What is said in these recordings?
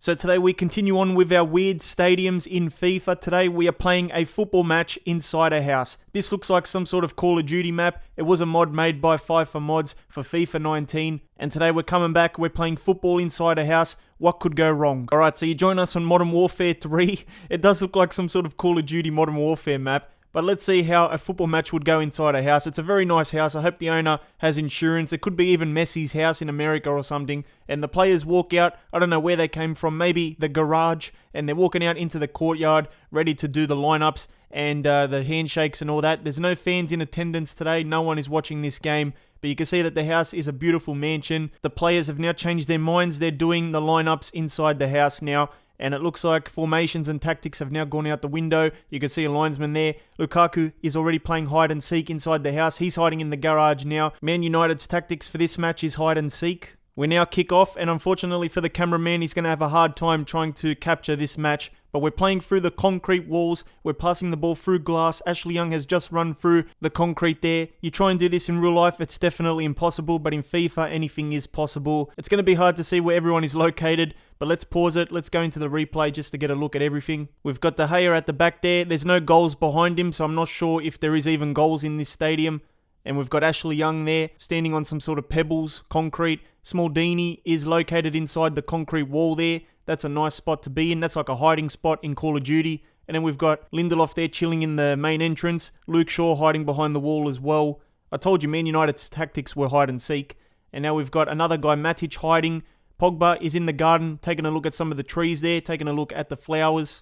So today we continue on with our weird stadiums in FIFA. Today we are playing a football match inside a house. This looks like some sort of Call of Duty map. It was a mod made by Fifa mods for FIFA 19. And today we're coming back, we're playing football inside a house. What could go wrong? Alright, so you join us on Modern Warfare 3. It does look like some sort of Call of Duty Modern Warfare map. But let's see how a football match would go inside a house. It's a very nice house. I hope the owner has insurance. It could be even Messi's house in America or something. And the players walk out. I don't know where they came from. Maybe the garage. And they're walking out into the courtyard, ready to do the lineups and the handshakes and all that. There's no fans in attendance today. No one is watching this game. But you can see that the house is a beautiful mansion. The players have now changed their minds. They're doing the lineups inside the house now. And it looks like formations and tactics have now gone out the window. You can see a linesman there. Lukaku is already playing hide and seek inside the house. He's hiding in the garage now. Man United's tactics for this match is hide and seek. We now kick off, and unfortunately for the cameraman, he's going to have a hard time trying to capture this match. But we're playing through the concrete walls. We're passing the ball through glass. Ashley Young has just run through the concrete there. You try and do this in real life, it's definitely impossible. But in FIFA, anything is possible. It's going to be hard to see where everyone is located. But let's pause it. Let's go into the replay just to get a look at everything. We've got De Gea at the back there. There's no goals behind him, so I'm not sure if there is even goals in this stadium. And we've got Ashley Young there, standing on some sort of pebbles, concrete. Smaldini is located inside the concrete wall there. That's a nice spot to be in. That's like a hiding spot in Call of Duty. And then we've got Lindelof there chilling in the main entrance. Luke Shaw hiding behind the wall as well. I told you Man United's tactics were hide and seek. And now we've got another guy, Matic, hiding. Pogba is in the garden, taking a look at some of the trees there, taking a look at the flowers.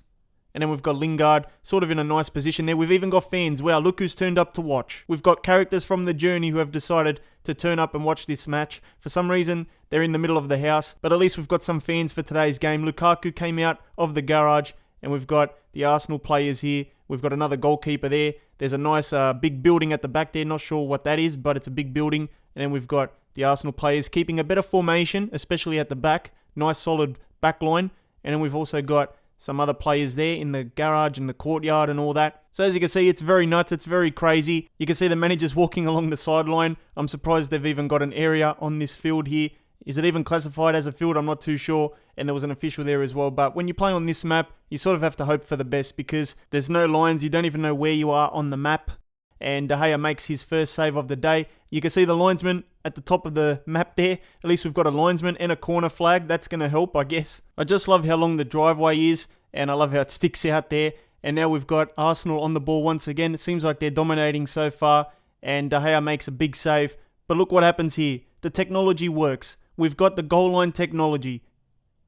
And then we've got Lingard, sort of in a nice position there. We've even got fans. Wow, look who's turned up to watch. We've got characters from the journey who have decided to turn up and watch this match. For some reason, they're in the middle of the house. But at least we've got some fans for today's game. Lukaku came out of the garage. And we've got the Arsenal players here. We've got another goalkeeper there. There's a nice big building at the back there. Not sure what that is, but it's a big building. And then we've got the Arsenal players keeping a better formation, especially at the back. Nice solid back line. And then we've also got some other players there in the garage and the courtyard and all that. So as you can see, it's very nuts. It's very crazy. You can see the managers walking along the sideline. I'm surprised they've even got an area on this field here. Is it even classified as a field? I'm not too sure. And there was an official there as well. But when you play on this map, you sort of have to hope for the best because there's no lines. You don't even know where you are on the map. And De Gea makes his first save of the day. You can see the linesman at the top of the map there. At least we've got a linesman and a corner flag. That's going to help, I guess. I just love how long the driveway is. And I love how it sticks out there. And now we've got Arsenal on the ball once again. It seems like they're dominating so far. And De Gea makes a big save. But look what happens here. The technology works. We've got the goal line technology.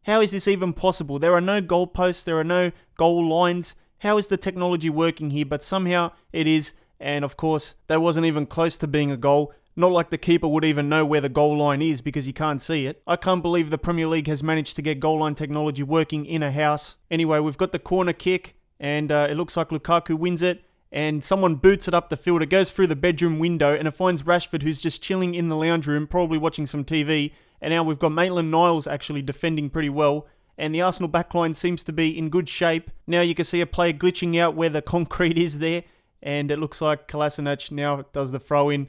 How is this even possible? There are no goalposts. There are no goal lines. How is the technology working here? But somehow it is. And of course, that wasn't even close to being a goal. Not like the keeper would even know where the goal line is because you can't see it. I can't believe the Premier League has managed to get goal line technology working in a house. Anyway, we've got the corner kick and it looks like Lukaku wins it. And someone boots it up the field. It goes through the bedroom window and it finds Rashford, who's just chilling in the lounge room, probably watching some TV. And now we've got Maitland-Niles actually defending pretty well. And the Arsenal backline seems to be in good shape. Now you can see a player glitching out where the concrete is there. And it looks like Kolasinac now does the throw in.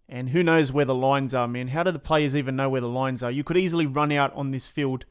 And who knows where the lines are, man. How do the players even know where the lines are? You could easily run out on this field.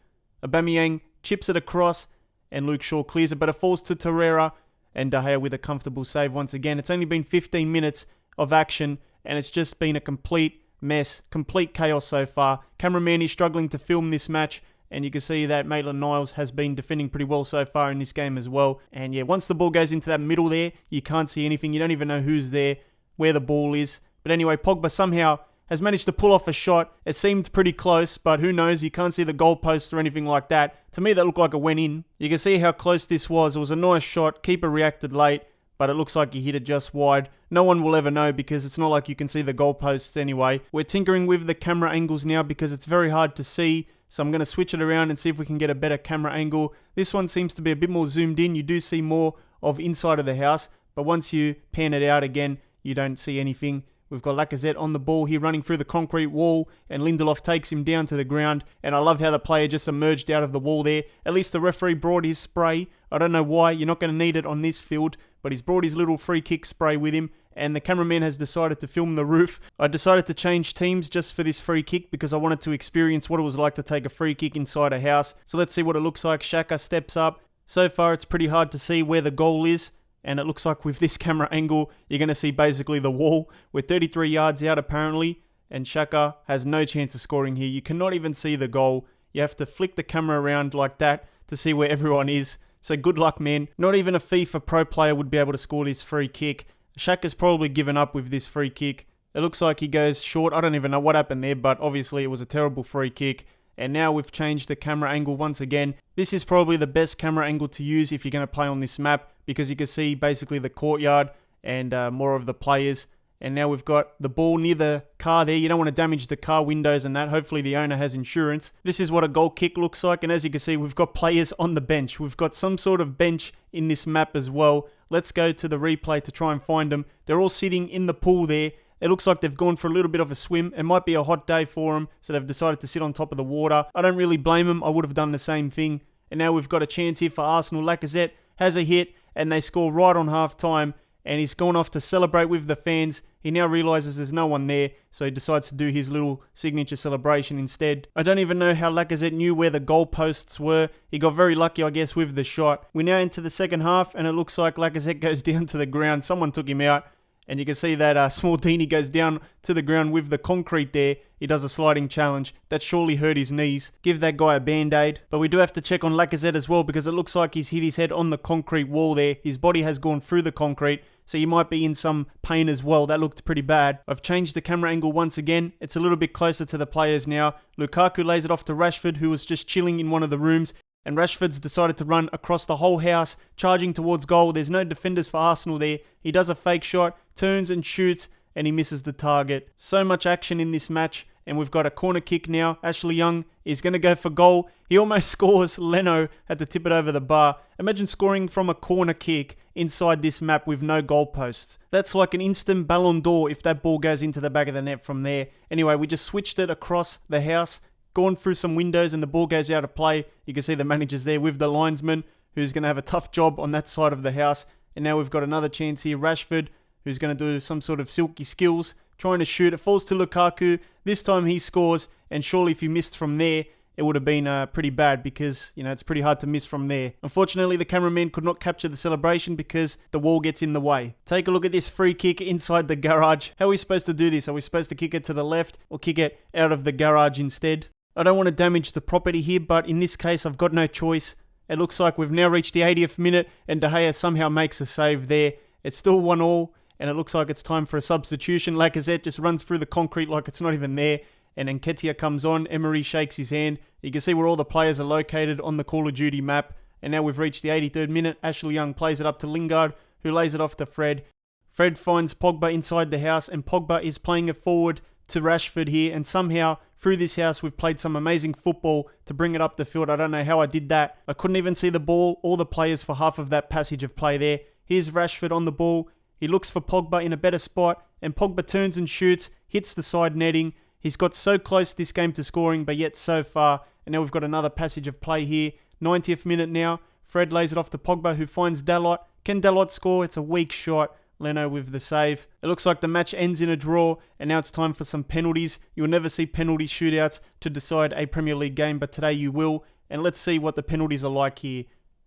Aubameyang chips it across. And Luke Shaw clears it. But it falls to Torreira. And De Gea with a comfortable save once again. It's only been 15 minutes of action. And it's just been a complete mess. Complete chaos so far. Cameraman is struggling to film this match. And you can see that Maitland-Niles has been defending pretty well so far in this game as well. And yeah, once the ball goes into that middle there, you can't see anything. You don't even know who's there, where the ball is. But anyway, Pogba somehow has managed to pull off a shot. It seemed pretty close, but who knows? You can't see the goalposts or anything like that. To me, that looked like it went in. You can see how close this was. It was a nice shot. Keeper reacted late, but it looks like he hit it just wide. No one will ever know because it's not like you can see the goalposts anyway. We're tinkering with the camera angles now because it's very hard to see. So I'm going to switch it around and see if we can get a better camera angle. This one seems to be a bit more zoomed in. You do see more of inside of the house. But once you pan it out again, you don't see anything. We've got Lacazette on the ball here running through the concrete wall. And Lindelof takes him down to the ground. And I love how the player just emerged out of the wall there. At least the referee brought his spray. I don't know why. You're not going to need it on this field. But he's brought his little free kick spray with him. and the cameraman has decided to film the roof. I decided to change teams just for this free kick because I wanted to experience what it was like to take a free kick inside a house. So let's see what it looks like. Xhaka steps up. So far it's pretty hard to see where the goal is, and it looks like with this camera angle you're going to see basically the wall. We're 33 yards out apparently, and Xhaka has no chance of scoring here. You cannot even see the goal. You have to flick the camera around like that to see where everyone is. So good luck, man. Not even a FIFA Pro player would be able to score this free kick. Xhaka's probably given up with this free kick. It looks like he goes short. I don't even know what happened there, but obviously it was a terrible free kick. And now we've changed the camera angle once again. This is probably the best camera angle to use if you're going to play on this map, because you can see basically the courtyard and more of the players. And now we've got the ball near the car there. You don't want to damage the car windows and that. Hopefully the owner has insurance. This is what a goal kick looks like. And as you can see, we've got players on the bench. We've got some sort of bench in this map as well. Let's go to the replay to try and find them. They're all sitting in the pool there. It looks like they've gone for a little bit of a swim. It might be a hot day for them, so they've decided to sit on top of the water. I don't really blame them. I would have done the same thing. And now we've got a chance here for Arsenal. Lacazette has a hit, and they score right on half-time. And he's gone off to celebrate with the fans. He now realises there's no one there, so he decides to do his little signature celebration instead. I don't even know how Lacazette knew where the goalposts were. He got very lucky, I guess, with the shot. We're now into the second half, and it looks like Lacazette goes down to the ground. Someone took him out. And you can see that Smaldini goes down to the ground with the concrete there. He does a sliding challenge. That surely hurt his knees. Give that guy a band-aid. But we do have to check on Lacazette as well, because it looks like he's hit his head on the concrete wall there. His body has gone through the concrete, so he might be in some pain as well. That looked pretty bad. I've changed the camera angle once again. It's a little bit closer to the players now. Lukaku lays it off to Rashford, who was just chilling in one of the rooms. And Rashford's decided to run across the whole house, charging towards goal. There's no defenders for Arsenal there. He does a fake shot, turns and shoots, and he misses the target. So much action in this match, and we've got a corner kick now. Ashley Young is going to go for goal. He almost scores. Leno had to tip it over the bar. Imagine scoring from a corner kick inside this map with no goalposts. That's like an instant Ballon d'Or if that ball goes into the back of the net from there. Anyway, we just switched it across the house, gone through some windows, and the ball goes out of play. You can see the manager's there with the linesman, who's going to have a tough job on that side of the house. And now we've got another chance here. Rashford, who's going to do some sort of silky skills, trying to shoot. It falls to Lukaku. This time he scores, and surely if you missed from there, it would have been pretty bad, because, you know, it's pretty hard to miss from there. Unfortunately, the cameraman could not capture the celebration because the wall gets in the way. Take a look at this free kick inside the garage. How are we supposed to do this? Are we supposed to kick it to the left or kick it out of the garage instead? I don't want to damage the property here, but in this case, I've got no choice. It looks like we've now reached the 80th minute, and De Gea somehow makes a save there. It's still 1-1, and it looks like it's time for a substitution. Lacazette just runs through the concrete like it's not even there, and Nketiah comes on. Emery shakes his hand. You can see where all the players are located on the Call of Duty map, and now we've reached the 83rd minute. Ashley Young plays it up to Lingard, who lays it off to Fred. Fred finds Pogba inside the house, and Pogba is playing it forward to Rashford here, and somehow through this house we've played some amazing football to bring it up the field. I don't know how I did that. I couldn't even see the ball or the players for half of that passage of play there. Here's Rashford on the ball. He looks for Pogba in a better spot, and Pogba turns and shoots, hits the side netting. He's got so close this game to scoring, but yet so far. And now we've got another passage of play here. 90th minute now. Fred lays it off to Pogba, who finds Dalot. Can Dalot score? It's a weak shot. Leno with the save. It looks like the match ends in a draw, and now it's time for some penalties. You'll never see penalty shootouts to decide a Premier League game, but today you will. And let's see what the penalties are like here.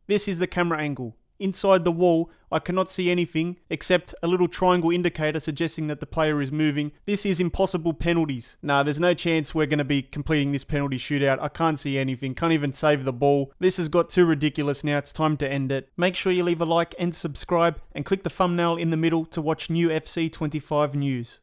This is the camera angle. Inside the wall, I cannot see anything except a little triangle indicator suggesting that the player is moving. This is impossible penalties. Nah, there's no chance we're going to be completing this penalty shootout. I can't see anything. Can't even save the ball. This has got too ridiculous now. It's time to end it. Make sure you leave a like and subscribe, and click the thumbnail in the middle to watch new FC25 news.